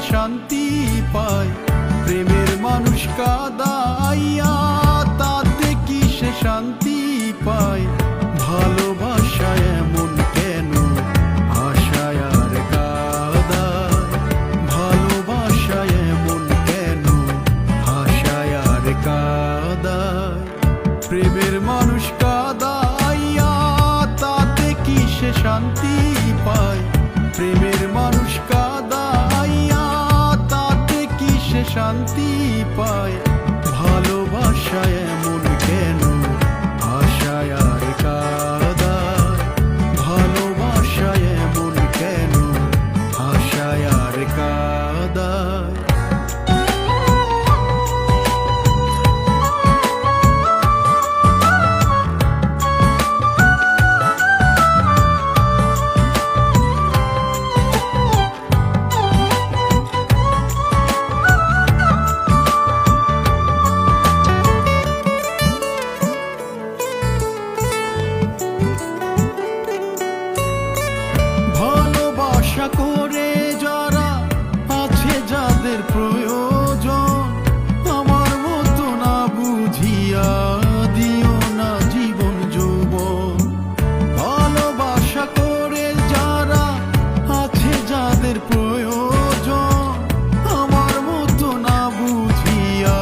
শান্তি পায়, প্রেমের মানুষ কাঁদাইয়া তাতে কি সে শান্তি পায়? ভালোবাসায় এমন কেন আশায় আর কাঁদায়? ভালোবাসায় এমন কেন আশায় আর কাঁদায়? প্রেমের মানুষ কাঁদাইয়া তাতে কি সে শান্তি পায়? প্রেমের মানুষ কাঁদাইয়া তাতে কি সে শান্তি পায়? ভালোবাসায় এমন কেন আশায় আর কাঁদায়? ভালোবাসায় এমন কেন আশায় আর কাঁদায়? আশা করে যারা আছে যাদের প্রয়োজন, আমার মতো না বুঝিয়া দিও না জীবন যৌবন। ভালোবাসা করে যারা আছে যাদের প্রয়োজন, আমার মতো না বুঝিয়া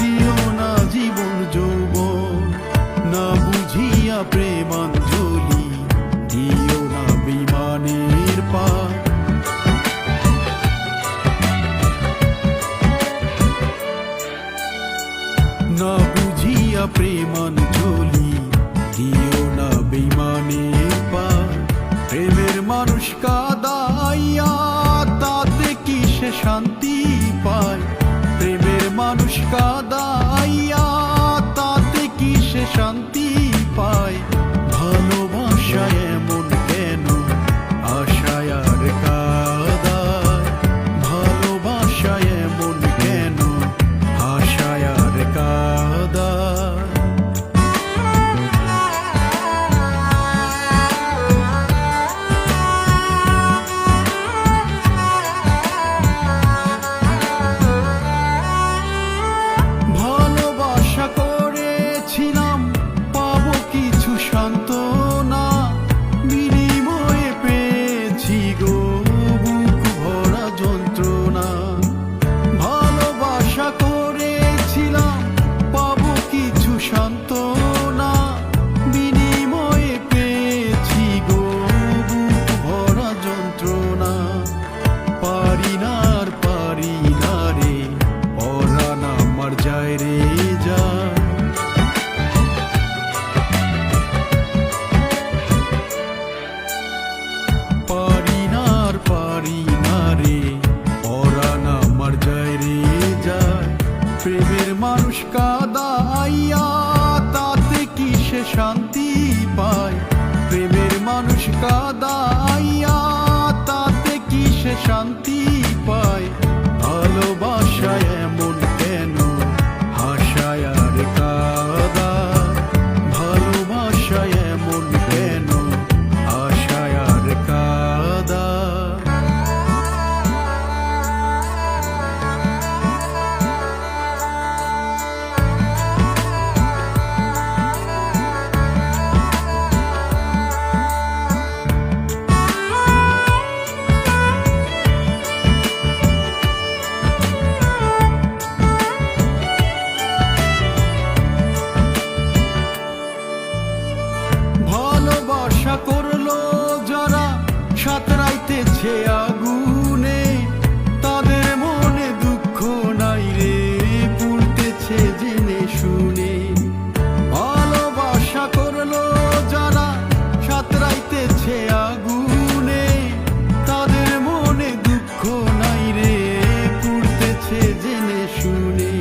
দিও না জীবন যৌবন। না বুঝিয়া প্রেমাঞ্জলি দিও না বিমানের পার। না বুঝিয়া প্রেমাঞ্জলি দিও না বিমানের পার। প্রেমের মানুষ কাঁদাইয়া তাতে কি সে শান্তি পায়? প্রেমের মানুষ কাঁদাইয়া তাতে কি সে শান্তি পায়? ভালোবাসায় এমন কেন আশায় আর কাঁদায়? ভালোবাসায় এমন কেন আশায় আর কাঁদায়? ভালোবাসা করেছিলাম পাবো কিছু সান্ত্বনা, বিনিময়ে পেয়েছি গো বুক ভরা যন্ত্রণা। ভালোবাসা করেছিলাম পাবো কিছু সান্ত্বনা, বিনিময়ে পেয়েছি গো বুক ভরা যন্ত্রণা। পারি না আর পারি না রে পরাণ আমার যায় রে যায়। পারি না আর পারি না রে পরাণ আমার যায় রে যায়। প্রেমের মানুষ কাঁদাইয়া তাতে কি সে শান্তি পায়? প্রেমের মানুষ কাঁদাইয়া তাতে কি সে শান্তি পায়? ভালোবাসায় এমন কেন আশায় আর কাঁদায়? ভালোবাসায় এমন কেন আশায় আর কাঁদায়? ভালোবাসা করলো যারা সাঁতরাইতেছে আগুনে, তাদের মনে দুঃখ নাই রে পুড়তেছে জেনে শুনে। ভালোবাসা করলো যারা সাঁতরাইতেছে আগুনে, তাদের মনে দুঃখ নাই রে পুড়তেছে জেনে শুনে।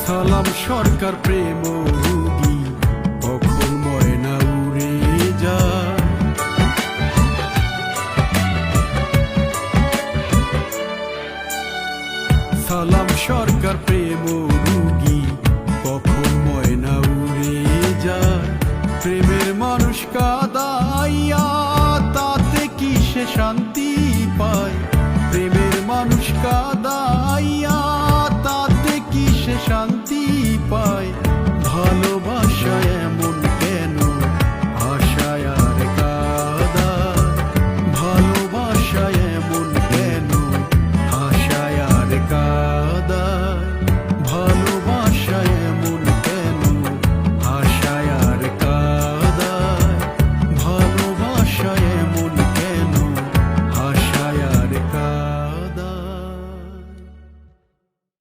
সালাম সরকার প্রেম রোগী কখন ময়না উড়ে যায়। সালাম সরকার